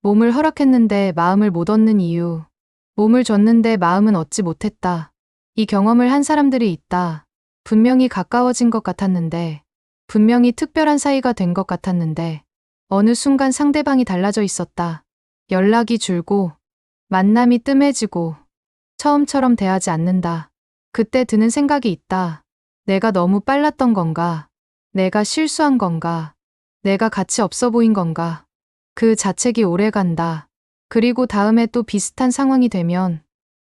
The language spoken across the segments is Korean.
몸을 허락했는데 마음을 못 얻는 이유. 몸을 줬는데 마음은 얻지 못했다. 이 경험을 한 사람들이 있다. 분명히 가까워진 것 같았는데, 분명히 특별한 사이가 된 것 같았는데, 어느 순간 상대방이 달라져 있었다. 연락이 줄고, 만남이 뜸해지고, 처음처럼 대하지 않는다. 그때 드는 생각이 있다. 내가 너무 빨랐던 건가? 내가 실수한 건가? 내가 가치 없어 보인 건가? 그 자책이 오래 간다. 그리고 다음에 또 비슷한 상황이 되면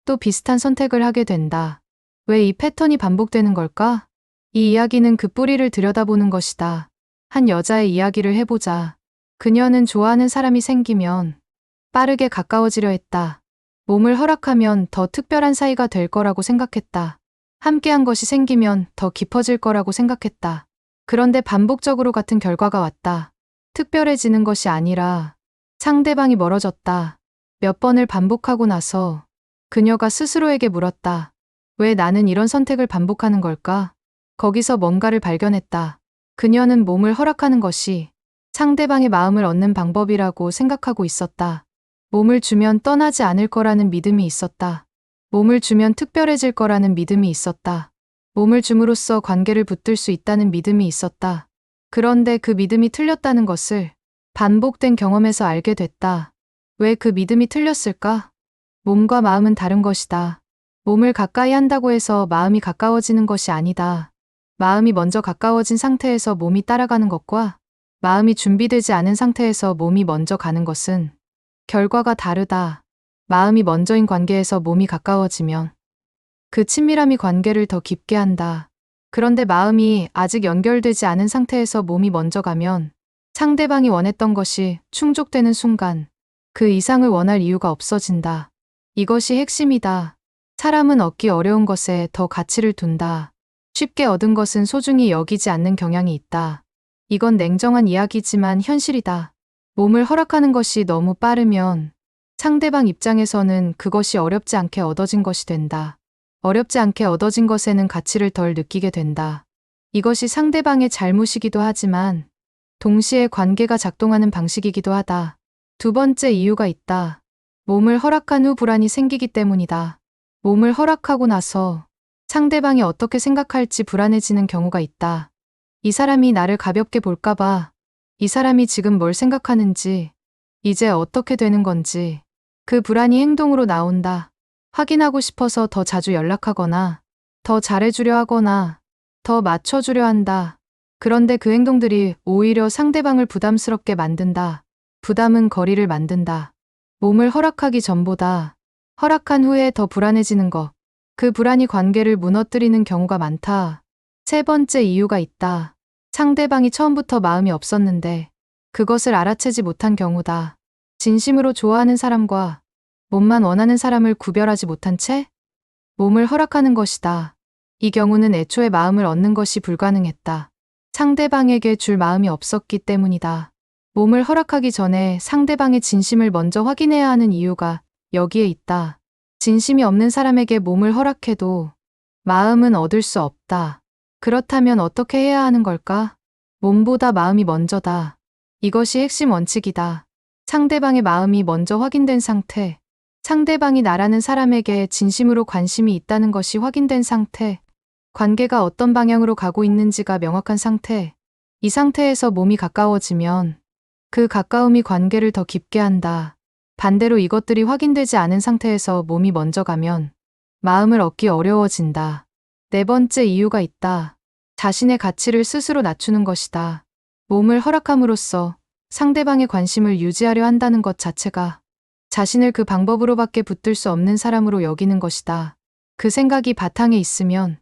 또 비슷한 선택을 하게 된다. 왜 이 패턴이 반복되는 걸까? 이 이야기는 그 뿌리를 들여다보는 것이다. 한 여자의 이야기를 해보자. 그녀는 좋아하는 사람이 생기면 빠르게 가까워지려 했다. 몸을 허락하면 더 특별한 사이가 될 거라고 생각했다. 함께한 것이 생기면 더 깊어질 거라고 생각했다. 그런데 반복적으로 같은 결과가 왔다. 특별해지는 것이 아니라 상대방이 멀어졌다. 몇 번을 반복하고 나서 그녀가 스스로에게 물었다. 왜 나는 이런 선택을 반복하는 걸까? 거기서 뭔가를 발견했다. 그녀는 몸을 허락하는 것이 상대방의 마음을 얻는 방법이라고 생각하고 있었다. 몸을 주면 떠나지 않을 거라는 믿음이 있었다. 몸을 주면 특별해질 거라는 믿음이 있었다. 몸을 줌으로써 관계를 붙들 수 있다는 믿음이 있었다. 그런데 그 믿음이 틀렸다는 것을 반복된 경험에서 알게 됐다. 왜 그 믿음이 틀렸을까? 몸과 마음은 다른 것이다. 몸을 가까이 한다고 해서 마음이 가까워지는 것이 아니다. 마음이 먼저 가까워진 상태에서 몸이 따라가는 것과 마음이 준비되지 않은 상태에서 몸이 먼저 가는 것은 결과가 다르다. 마음이 먼저인 관계에서 몸이 가까워지면 그 친밀함이 관계를 더 깊게 한다. 그런데 마음이 아직 연결되지 않은 상태에서 몸이 먼저 가면 상대방이 원했던 것이 충족되는 순간 그 이상을 원할 이유가 없어진다. 이것이 핵심이다. 사람은 얻기 어려운 것에 더 가치를 둔다. 쉽게 얻은 것은 소중히 여기지 않는 경향이 있다. 이건 냉정한 이야기지만 현실이다. 몸을 허락하는 것이 너무 빠르면 상대방 입장에서는 그것이 어렵지 않게 얻어진 것이 된다. 어렵지 않게 얻어진 것에는 가치를 덜 느끼게 된다. 이것이 상대방의 잘못이기도 하지만 동시에 관계가 작동하는 방식이기도 하다. 두 번째 이유가 있다. 몸을 허락한 후 불안이 생기기 때문이다. 몸을 허락하고 나서 상대방이 어떻게 생각할지 불안해지는 경우가 있다. 이 사람이 나를 가볍게 볼까봐, 이 사람이 지금 뭘 생각하는지, 이제 어떻게 되는 건지, 그 불안이 행동으로 나온다. 확인하고 싶어서 더 자주 연락하거나, 더 잘해주려 하거나, 더 맞춰주려 한다. 그런데 그 행동들이 오히려 상대방을 부담스럽게 만든다. 부담은 거리를 만든다. 몸을 허락하기 전보다 허락한 후에 더 불안해지는 것. 그 불안이 관계를 무너뜨리는 경우가 많다. 세 번째 이유가 있다. 상대방이 처음부터 마음이 없었는데 그것을 알아채지 못한 경우다. 진심으로 좋아하는 사람과 몸만 원하는 사람을 구별하지 못한 채 몸을 허락하는 것이다. 이 경우는 애초에 마음을 얻는 것이 불가능했다. 상대방에게 줄 마음이 없었기 때문이다. 몸을 허락하기 전에 상대방의 진심을 먼저 확인해야 하는 이유가 여기에 있다. 진심이 없는 사람에게 몸을 허락해도 마음은 얻을 수 없다. 그렇다면 어떻게 해야 하는 걸까? 몸보다 마음이 먼저다. 이것이 핵심 원칙이다. 상대방의 마음이 먼저 확인된 상태, 상대방이 나라는 사람에게 진심으로 관심이 있다는 것이 확인된 상태, 관계가 어떤 방향으로 가고 있는지가 명확한 상태, 이 상태에서 몸이 가까워지면 그 가까움이 관계를 더 깊게 한다. 반대로 이것들이 확인되지 않은 상태에서 몸이 먼저 가면 마음을 얻기 어려워진다. 네 번째 이유가 있다. 자신의 가치를 스스로 낮추는 것이다. 몸을 허락함으로써 상대방의 관심을 유지하려 한다는 것 자체가 자신을 그 방법으로밖에 붙들 수 없는 사람으로 여기는 것이다. 그 생각이 바탕에 있으면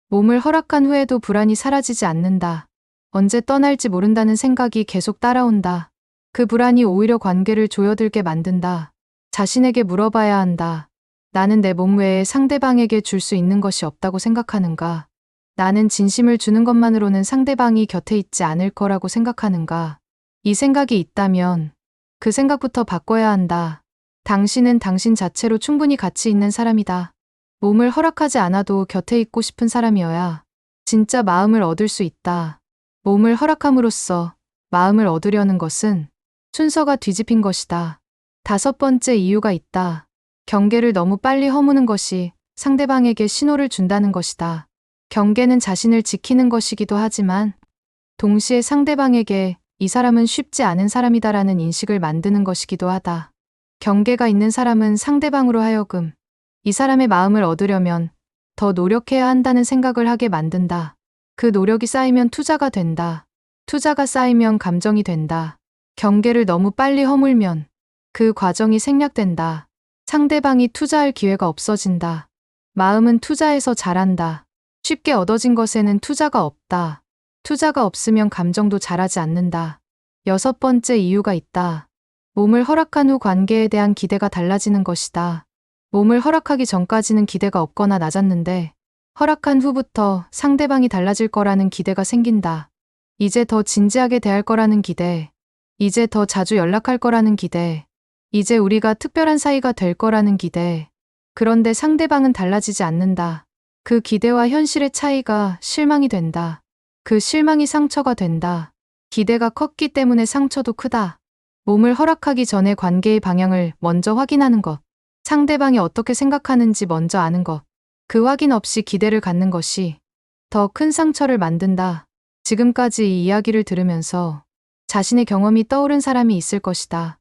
몸을 허락한 후에도 불안이 사라지지 않는다. 언제 떠날지 모른다는 생각이 계속 따라온다. 그 불안이 오히려 관계를 조여들게 만든다. 자신에게 물어봐야 한다. 나는 내 몸 외에 상대방에게 줄 수 있는 것이 없다고 생각하는가? 나는 진심을 주는 것만으로는 상대방이 곁에 있지 않을 거라고 생각하는가? 이 생각이 있다면 그 생각부터 바꿔야 한다. 당신은 당신 자체로 충분히 가치 있는 사람이다. 몸을 허락하지 않아도 곁에 있고 싶은 사람이어야 진짜 마음을 얻을 수 있다. 몸을 허락함으로써 마음을 얻으려는 것은 순서가 뒤집힌 것이다. 5번째 이유가 있다. 경계를 너무 빨리 허무는 것이 상대방에게 신호를 준다는 것이다. 경계는 자신을 지키는 것이기도 하지만 동시에 상대방에게 이 사람은 쉽지 않은 사람이다라는 인식을 만드는 것이기도 하다. 경계가 있는 사람은 상대방으로 하여금 이 사람의 마음을 얻으려면 더 노력해야 한다는 생각을 하게 만든다. 그 노력이 쌓이면 투자가 된다. 투자가 쌓이면 감정이 된다. 경계를 너무 빨리 허물면 그 과정이 생략된다. 상대방이 투자할 기회가 없어진다. 마음은 투자해서 자란다. 쉽게 얻어진 것에는 투자가 없다. 투자가 없으면 감정도 자라지 않는다. 6번째 이유가 있다. 몸을 허락한 후 관계에 대한 기대가 달라지는 것이다. 몸을 허락하기 전까지는 기대가 없거나 낮았는데 허락한 후부터 상대방이 달라질 거라는 기대가 생긴다. 이제 더 진지하게 대할 거라는 기대, 이제 더 자주 연락할 거라는 기대, 이제 우리가 특별한 사이가 될 거라는 기대. 그런데 상대방은 달라지지 않는다. 그 기대와 현실의 차이가 실망이 된다. 그 실망이 상처가 된다. 기대가 컸기 때문에 상처도 크다. 몸을 허락하기 전에 관계의 방향을 먼저 확인하는 것. 상대방이 어떻게 생각하는지 먼저 아는 것. 그 확인 없이 기대를 갖는 것이 더 큰 상처를 만든다. 지금까지 이 이야기를 들으면서 자신의 경험이 떠오른 사람이 있을 것이다.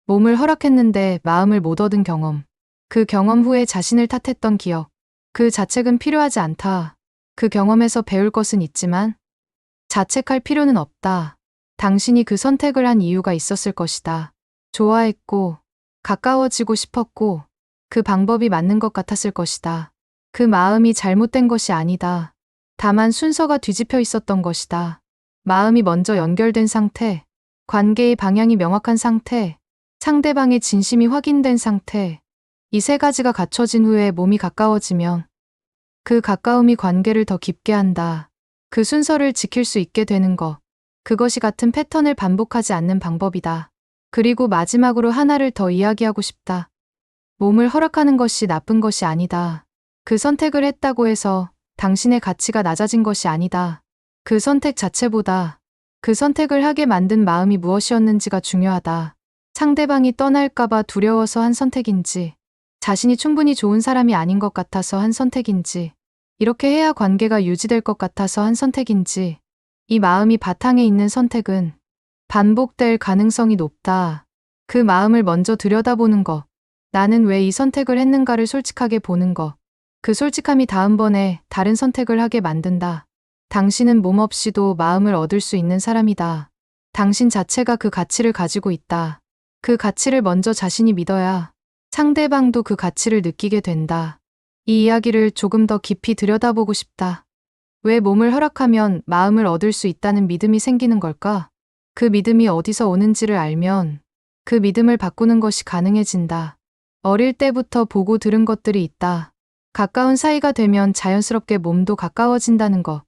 몸을 허락했는데 마음을 못 얻은 경험. 그 경험 후에 자신을 탓했던 기억. 그 자책은 필요하지 않다. 그 경험에서 배울 것은 있지만 자책할 필요는 없다. 당신이 그 선택을 한 이유가 있었을 것이다. 좋아했고, 가까워지고 싶었고, 그 방법이 맞는 것 같았을 것이다. 그 마음이 잘못된 것이 아니다. 다만 순서가 뒤집혀 있었던 것이다. 마음이 먼저 연결된 상태, 관계의 방향이 명확한 상태, 상대방의 진심이 확인된 상태, 이 3가지가 갖춰진 후에 몸이 가까워지면 그 가까움이 관계를 더 깊게 한다. 그 순서를 지킬 수 있게 되는 것. 그것이 같은 패턴을 반복하지 않는 방법이다. 그리고 마지막으로 하나를 더 이야기하고 싶다. 몸을 허락하는 것이 나쁜 것이 아니다. 그 선택을 했다고 해서 당신의 가치가 낮아진 것이 아니다. 그 선택 자체보다 그 선택을 하게 만든 마음이 무엇이었는지가 중요하다. 상대방이 떠날까봐 두려워서 한 선택인지, 자신이 충분히 좋은 사람이 아닌 것 같아서 한 선택인지, 이렇게 해야 관계가 유지될 것 같아서 한 선택인지, 이 마음이 바탕에 있는 선택은 반복될 가능성이 높다. 그 마음을 먼저 들여다보는 것. 나는 왜 이 선택을 했는가를 솔직하게 보는 것. 그 솔직함이 다음번에 다른 선택을 하게 만든다. 당신은 몸 없이도 마음을 얻을 수 있는 사람이다. 당신 자체가 그 가치를 가지고 있다. 그 가치를 먼저 자신이 믿어야 상대방도 그 가치를 느끼게 된다. 이 이야기를 조금 더 깊이 들여다보고 싶다. 왜 몸을 허락하면 마음을 얻을 수 있다는 믿음이 생기는 걸까? 그 믿음이 어디서 오는지를 알면 그 믿음을 바꾸는 것이 가능해진다. 어릴 때부터 보고 들은 것들이 있다. 가까운 사이가 되면 자연스럽게 몸도 가까워진다는 것.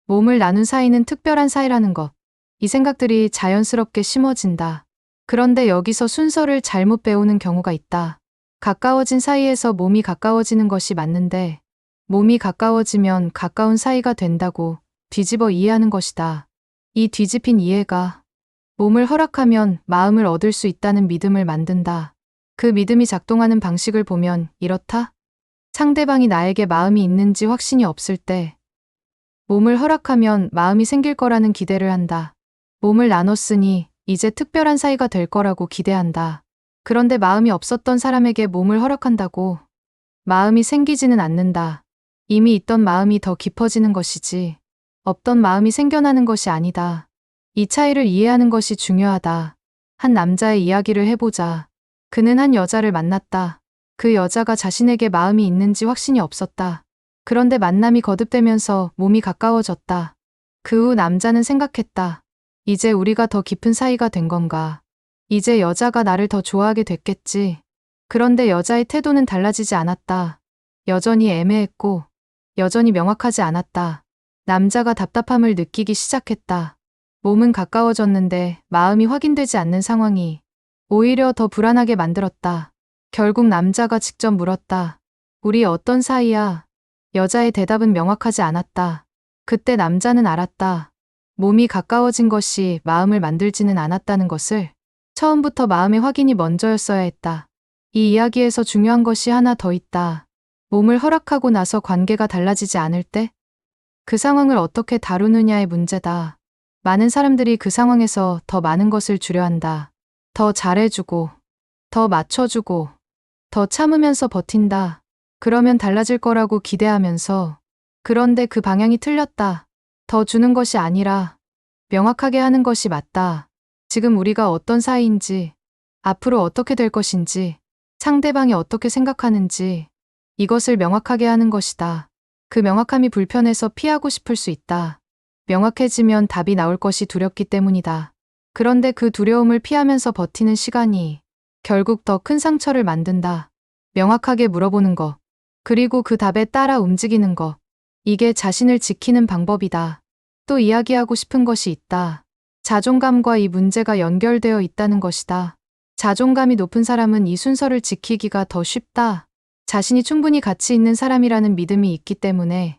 몸을 나눈 사이는 특별한 사이라는 것. 이 생각들이 자연스럽게 심어진다. 그런데 여기서 순서를 잘못 배우는 경우가 있다. 가까워진 사이에서 몸이 가까워지는 것이 맞는데 몸이 가까워지면 가까운 사이가 된다고 뒤집어 이해하는 것이다. 이 뒤집힌 이해가 몸을 허락하면 마음을 얻을 수 있다는 믿음을 만든다. 그 믿음이 작동하는 방식을 보면 이렇다. 상대방이 나에게 마음이 있는지 확신이 없을 때 몸을 허락하면 마음이 생길 거라는 기대를 한다. 몸을 나눴으니 이제 특별한 사이가 될 거라고 기대한다. 그런데 마음이 없었던 사람에게 몸을 허락한다고 마음이 생기지는 않는다. 이미 있던 마음이 더 깊어지는 것이지 없던 마음이 생겨나는 것이 아니다. 이 차이를 이해하는 것이 중요하다. 한 남자의 이야기를 해보자. 그는 한 여자를 만났다. 그 여자가 자신에게 마음이 있는지 확신이 없었다. 그런데 만남이 거듭되면서 몸이 가까워졌다. 그 후 남자는 생각했다. 이제 우리가 더 깊은 사이가 된 건가? 이제 여자가 나를 더 좋아하게 됐겠지. 그런데 여자의 태도는 달라지지 않았다. 여전히 애매했고 여전히 명확하지 않았다. 남자가 답답함을 느끼기 시작했다. 몸은 가까워졌는데 마음이 확인되지 않는 상황이 오히려 더 불안하게 만들었다. 결국 남자가 직접 물었다. 우리 어떤 사이야? 여자의 대답은 명확하지 않았다. 그때 남자는 알았다. 몸이 가까워진 것이 마음을 만들지는 않았다는 것을. 처음부터 마음의 확인이 먼저였어야 했다. 이 이야기에서 중요한 것이 하나 더 있다. 몸을 허락하고 나서 관계가 달라지지 않을 때? 그 상황을 어떻게 다루느냐의 문제다. 많은 사람들이 그 상황에서 더 많은 것을 주려 한다. 더 잘해주고, 더 맞춰주고, 더 참으면서 버틴다. 그러면 달라질 거라고 기대하면서. 그런데 그 방향이 틀렸다. 더 주는 것이 아니라 명확하게 하는 것이 맞다. 지금 우리가 어떤 사이인지, 앞으로 어떻게 될 것인지, 상대방이 어떻게 생각하는지, 이것을 명확하게 하는 것이다. 그 명확함이 불편해서 피하고 싶을 수 있다. 명확해지면 답이 나올 것이 두렵기 때문이다. 그런데 그 두려움을 피하면서 버티는 시간이 결국 더 큰 상처를 만든다. 명확하게 물어보는 것, 그리고 그 답에 따라 움직이는 것. 이게 자신을 지키는 방법이다. 또 이야기하고 싶은 것이 있다. 자존감과 이 문제가 연결되어 있다는 것이다. 자존감이 높은 사람은 이 순서를 지키기가 더 쉽다. 자신이 충분히 가치 있는 사람이라는 믿음이 있기 때문에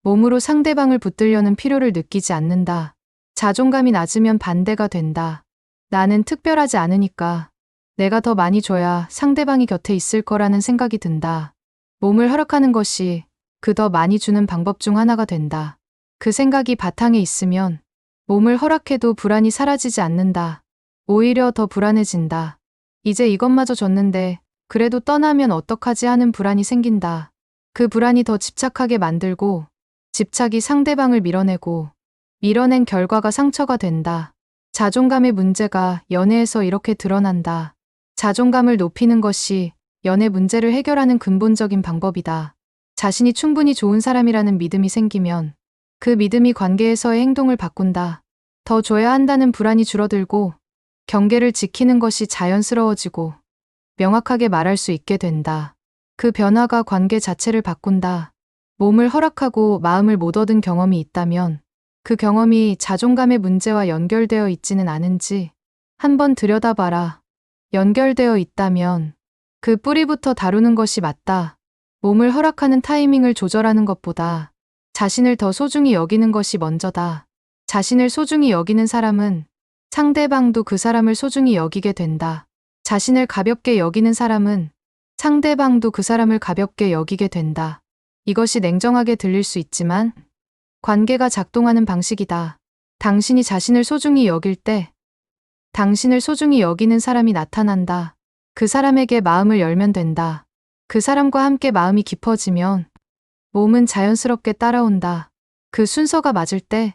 몸으로 상대방을 붙들려는 필요를 느끼지 않는다. 자존감이 낮으면 반대가 된다. 나는 특별하지 않으니까 내가 더 많이 줘야 상대방이 곁에 있을 거라는 생각이 든다. 몸을 허락하는 것이 그 더 많이 주는 방법 중 하나가 된다. 그 생각이 바탕에 있으면 몸을 허락해도 불안이 사라지지 않는다. 오히려 더 불안해진다. 이제 이것마저 줬는데 그래도 떠나면 어떡하지 하는 불안이 생긴다. 그 불안이 더 집착하게 만들고 집착이 상대방을 밀어내고 밀어낸 결과가 상처가 된다. 자존감의 문제가 연애에서 이렇게 드러난다. 자존감을 높이는 것이 연애 문제를 해결하는 근본적인 방법이다. 자신이 충분히 좋은 사람이라는 믿음이 생기면 그 믿음이 관계에서의 행동을 바꾼다. 더 줘야 한다는 불안이 줄어들고 경계를 지키는 것이 자연스러워지고 명확하게 말할 수 있게 된다. 그 변화가 관계 자체를 바꾼다. 몸을 허락하고 마음을 못 얻은 경험이 있다면 그 경험이 자존감의 문제와 연결되어 있지는 않은지 한번 들여다봐라. 연결되어 있다면 그 뿌리부터 다루는 것이 맞다. 몸을 허락하는 타이밍을 조절하는 것보다 자신을 더 소중히 여기는 것이 먼저다. 자신을 소중히 여기는 사람은 상대방도 그 사람을 소중히 여기게 된다. 자신을 가볍게 여기는 사람은 상대방도 그 사람을 가볍게 여기게 된다. 이것이 냉정하게 들릴 수 있지만 관계가 작동하는 방식이다. 당신이 자신을 소중히 여길 때 당신을 소중히 여기는 사람이 나타난다. 그 사람에게 마음을 열면 된다. 그 사람과 함께 마음이 깊어지면 몸은 자연스럽게 따라온다. 그 순서가 맞을 때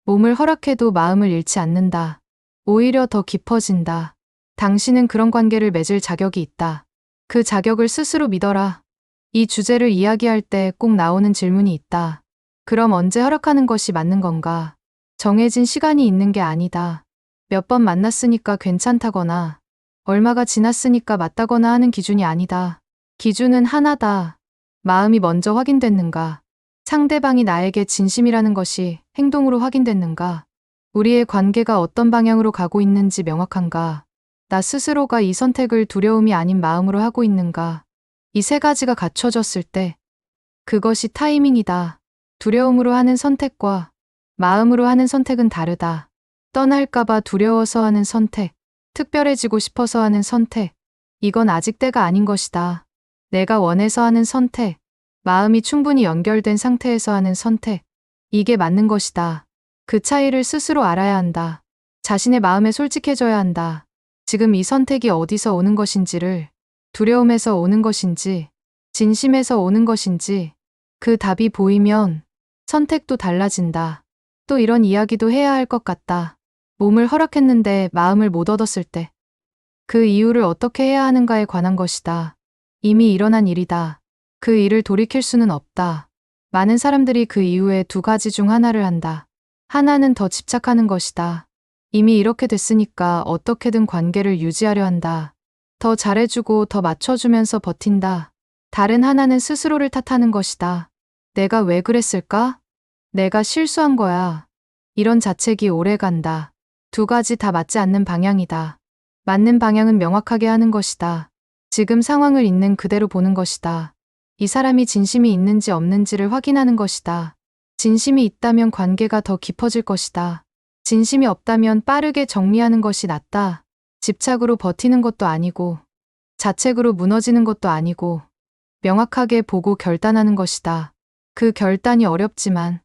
몸을 허락해도 마음을 잃지 않는다. 오히려 더 깊어진다. 당신은 그런 관계를 맺을 자격이 있다. 그 자격을 스스로 믿어라. 이 주제를 이야기할 때 꼭 나오는 질문이 있다. 그럼 언제 허락하는 것이 맞는 건가? 정해진 시간이 있는 게 아니다. 몇 번 만났으니까 괜찮다거나 얼마가 지났으니까 맞다거나 하는 기준이 아니다. 기준은 하나다. 마음이 먼저 확인됐는가? 상대방이 나에게 진심이라는 것이 행동으로 확인됐는가? 우리의 관계가 어떤 방향으로 가고 있는지 명확한가? 나 스스로가 이 선택을 두려움이 아닌 마음으로 하고 있는가? 이 세 가지가 갖춰졌을 때 그것이 타이밍이다. 두려움으로 하는 선택과 마음으로 하는 선택은 다르다. 떠날까봐 두려워서 하는 선택, 특별해지고 싶어서 하는 선택, 이건 아직 때가 아닌 것이다. 내가 원해서 하는 선택, 마음이 충분히 연결된 상태에서 하는 선택, 이게 맞는 것이다. 그 차이를 스스로 알아야 한다. 자신의 마음에 솔직해져야 한다. 지금 이 선택이 어디서 오는 것인지를, 두려움에서 오는 것인지, 진심에서 오는 것인지, 그 답이 보이면 선택도 달라진다. 또 이런 이야기도 해야 할 것 같다. 몸을 허락했는데 마음을 못 얻었을 때 그 이유를 어떻게 해야 하는가에 관한 것이다. 이미 일어난 일이다. 그 일을 돌이킬 수는 없다. 많은 사람들이 그 이후에 두 가지 중 하나를 한다. 하나는 더 집착하는 것이다. 이미 이렇게 됐으니까 어떻게든 관계를 유지하려 한다. 더 잘해주고 더 맞춰주면서 버틴다. 다른 하나는 스스로를 탓하는 것이다. 내가 왜 그랬을까? 내가 실수한 거야. 이런 자책이 오래 간다. 두 가지 다 맞지 않는 방향이다. 맞는 방향은 명확하게 하는 것이다. 지금 상황을 있는 그대로 보는 것이다. 이 사람이 진심이 있는지 없는지를 확인하는 것이다. 진심이 있다면 관계가 더 깊어질 것이다. 진심이 없다면 빠르게 정리하는 것이 낫다. 집착으로 버티는 것도 아니고, 자책으로 무너지는 것도 아니고, 명확하게 보고 결단하는 것이다. 그 결단이 어렵지만,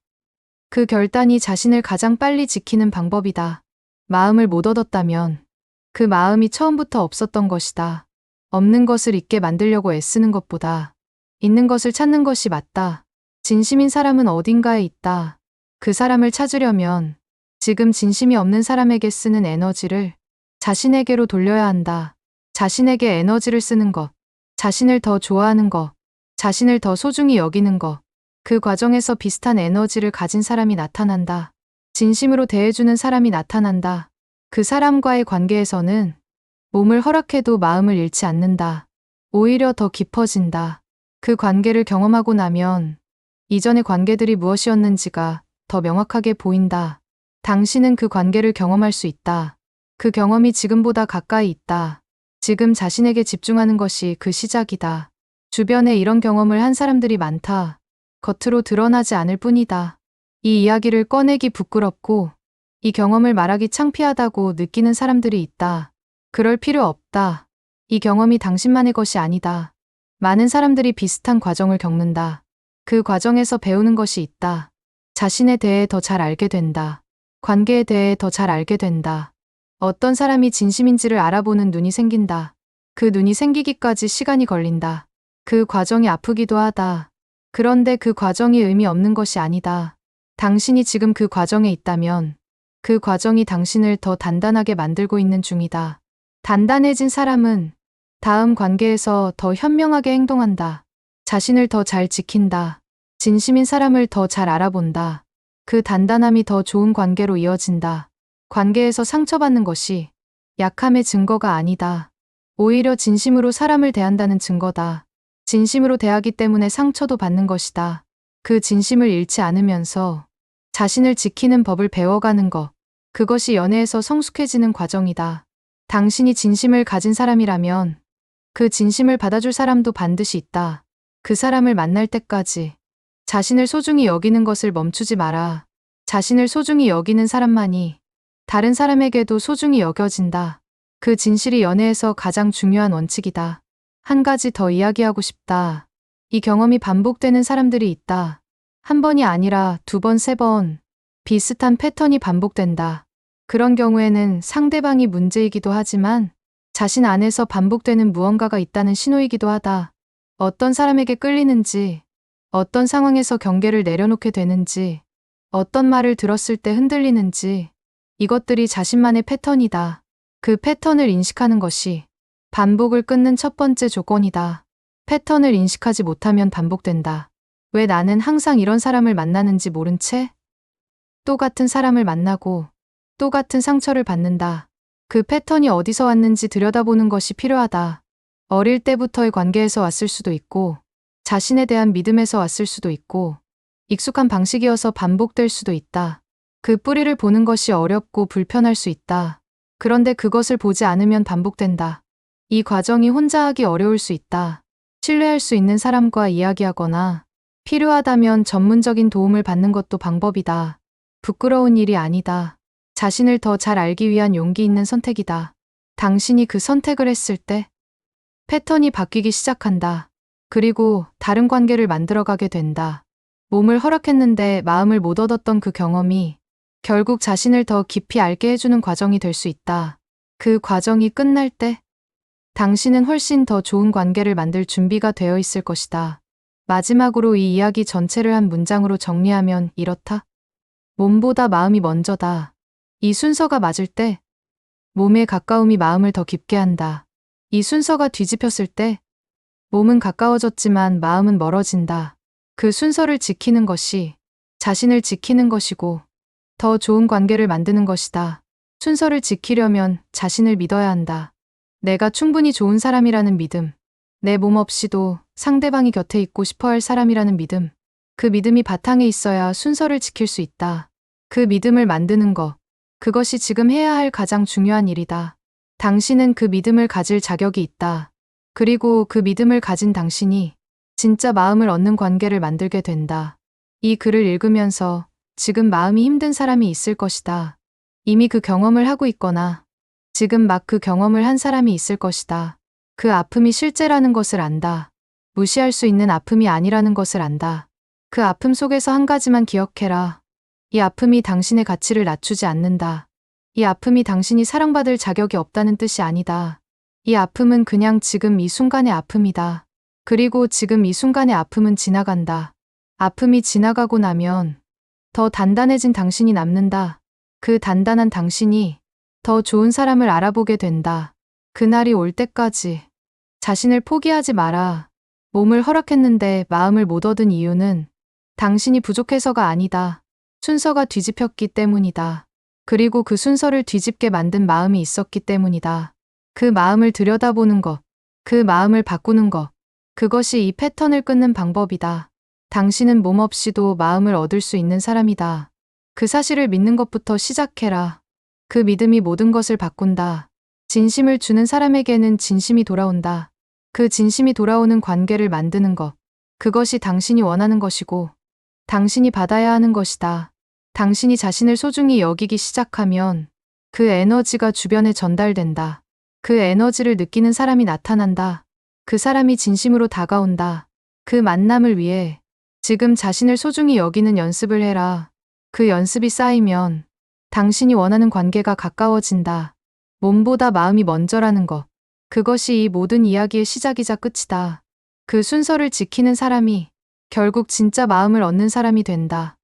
그 결단이 자신을 가장 빨리 지키는 방법이다. 마음을 못 얻었다면, 그 마음이 처음부터 없었던 것이다. 없는 것을 있게 만들려고 애쓰는 것보다, 있는 것을 찾는 것이 맞다. 진심인 사람은 어딘가에 있다. 그 사람을 찾으려면, 지금 진심이 없는 사람에게 쓰는 에너지를 자신에게로 돌려야 한다. 자신에게 에너지를 쓰는 것, 자신을 더 좋아하는 것, 자신을 더 소중히 여기는 것, 그 과정에서 비슷한 에너지를 가진 사람이 나타난다. 진심으로 대해주는 사람이 나타난다. 그 사람과의 관계에서는 몸을 허락해도 마음을 잃지 않는다. 오히려 더 깊어진다. 그 관계를 경험하고 나면 이전의 관계들이 무엇이었는지가 더 명확하게 보인다. 당신은 그 관계를 경험할 수 있다. 그 경험이 지금보다 가까이 있다. 지금 자신에게 집중하는 것이 그 시작이다. 주변에 이런 경험을 한 사람들이 많다. 겉으로 드러나지 않을 뿐이다. 이 이야기를 꺼내기 부끄럽고 이 경험을 말하기 창피하다고 느끼는 사람들이 있다. 그럴 필요 없다. 이 경험이 당신만의 것이 아니다. 많은 사람들이 비슷한 과정을 겪는다. 그 과정에서 배우는 것이 있다. 자신에 대해 더 잘 알게 된다. 관계에 대해 더 잘 알게 된다. 어떤 사람이 진심인지를 알아보는 눈이 생긴다. 그 눈이 생기기까지 시간이 걸린다. 그 과정이 아프기도 하다. 그런데 그 과정이 의미 없는 것이 아니다. 당신이 지금 그 과정에 있다면 그 과정이 당신을 더 단단하게 만들고 있는 중이다. 단단해진 사람은 다음 관계에서 더 현명하게 행동한다. 자신을 더 잘 지킨다. 진심인 사람을 더 잘 알아본다. 그 단단함이 더 좋은 관계로 이어진다. 관계에서 상처받는 것이 약함의 증거가 아니다. 오히려 진심으로 사람을 대한다는 증거다. 진심으로 대하기 때문에 상처도 받는 것이다. 그 진심을 잃지 않으면서 자신을 지키는 법을 배워가는 것. 그것이 연애에서 성숙해지는 과정이다. 당신이 진심을 가진 사람이라면 그 진심을 받아줄 사람도 반드시 있다. 그 사람을 만날 때까지 자신을 소중히 여기는 것을 멈추지 마라. 자신을 소중히 여기는 사람만이 다른 사람에게도 소중히 여겨진다. 그 진실이 연애에서 가장 중요한 원칙이다. 한 가지 더 이야기하고 싶다. 이 경험이 반복되는 사람들이 있다. 한 번이 아니라 두 번, 세 번 비슷한 패턴이 반복된다. 그런 경우에는 상대방이 문제이기도 하지만 자신 안에서 반복되는 무언가가 있다는 신호이기도 하다. 어떤 사람에게 끌리는지, 어떤 상황에서 경계를 내려놓게 되는지, 어떤 말을 들었을 때 흔들리는지, 이것들이 자신만의 패턴이다. 그 패턴을 인식하는 것이 반복을 끊는 첫 번째 조건이다. 패턴을 인식하지 못하면 반복된다. 왜 나는 항상 이런 사람을 만나는지 모른 채 똑같은 사람을 만나고 똑같은 상처를 받는다. 그 패턴이 어디서 왔는지 들여다보는 것이 필요하다. 어릴 때부터의 관계에서 왔을 수도 있고, 자신에 대한 믿음에서 왔을 수도 있고, 익숙한 방식이어서 반복될 수도 있다. 그 뿌리를 보는 것이 어렵고 불편할 수 있다. 그런데 그것을 보지 않으면 반복된다. 이 과정이 혼자 하기 어려울 수 있다. 신뢰할 수 있는 사람과 이야기하거나 필요하다면 전문적인 도움을 받는 것도 방법이다. 부끄러운 일이 아니다. 자신을 더 잘 알기 위한 용기 있는 선택이다. 당신이 그 선택을 했을 때 패턴이 바뀌기 시작한다. 그리고 다른 관계를 만들어가게 된다. 몸을 허락했는데 마음을 못 얻었던 그 경험이 결국 자신을 더 깊이 알게 해주는 과정이 될 수 있다. 그 과정이 끝날 때 당신은 훨씬 더 좋은 관계를 만들 준비가 되어 있을 것이다. 마지막으로 이 이야기 전체를 한 문장으로 정리하면 이렇다. 몸보다 마음이 먼저다. 이 순서가 맞을 때 몸의 가까움이 마음을 더 깊게 한다. 이 순서가 뒤집혔을 때 몸은 가까워졌지만 마음은 멀어진다. 그 순서를 지키는 것이 자신을 지키는 것이고 더 좋은 관계를 만드는 것이다. 순서를 지키려면 자신을 믿어야 한다. 내가 충분히 좋은 사람이라는 믿음, 내 몸 없이도 상대방이 곁에 있고 싶어 할 사람이라는 믿음, 그 믿음이 바탕에 있어야 순서를 지킬 수 있다. 그 믿음을 만드는 것, 그것이 지금 해야 할 가장 중요한 일이다. 당신은 그 믿음을 가질 자격이 있다. 그리고 그 믿음을 가진 당신이 진짜 마음을 얻는 관계를 만들게 된다. 이 글을 읽으면서 지금 마음이 힘든 사람이 있을 것이다. 이미 그 경험을 하고 있거나 지금 막 그 경험을 한 사람이 있을 것이다. 그 아픔이 실제라는 것을 안다. 무시할 수 있는 아픔이 아니라는 것을 안다. 그 아픔 속에서 한 가지만 기억해라. 이 아픔이 당신의 가치를 낮추지 않는다. 이 아픔이 당신이 사랑받을 자격이 없다는 뜻이 아니다. 이 아픔은 그냥 지금 이 순간의 아픔이다. 그리고 지금 이 순간의 아픔은 지나간다. 아픔이 지나가고 나면 더 단단해진 당신이 남는다. 그 단단한 당신이 더 좋은 사람을 알아보게 된다. 그날이 올 때까지 자신을 포기하지 마라. 몸을 허락했는데 마음을 못 얻은 이유는 당신이 부족해서가 아니다. 순서가 뒤집혔기 때문이다. 그리고 그 순서를 뒤집게 만든 마음이 있었기 때문이다. 그 마음을 들여다보는 것, 그 마음을 바꾸는 것, 그것이 이 패턴을 끊는 방법이다. 당신은 몸 없이도 마음을 얻을 수 있는 사람이다. 그 사실을 믿는 것부터 시작해라. 그 믿음이 모든 것을 바꾼다. 진심을 주는 사람에게는 진심이 돌아온다. 그 진심이 돌아오는 관계를 만드는 것. 그것이 당신이 원하는 것이고, 당신이 받아야 하는 것이다. 당신이 자신을 소중히 여기기 시작하면 그 에너지가 주변에 전달된다. 그 에너지를 느끼는 사람이 나타난다. 그 사람이 진심으로 다가온다. 그 만남을 위해 지금 자신을 소중히 여기는 연습을 해라. 그 연습이 쌓이면 당신이 원하는 관계가 가까워진다. 몸보다 마음이 먼저라는 것. 그것이 이 모든 이야기의 시작이자 끝이다. 그 순서를 지키는 사람이 결국 진짜 마음을 얻는 사람이 된다.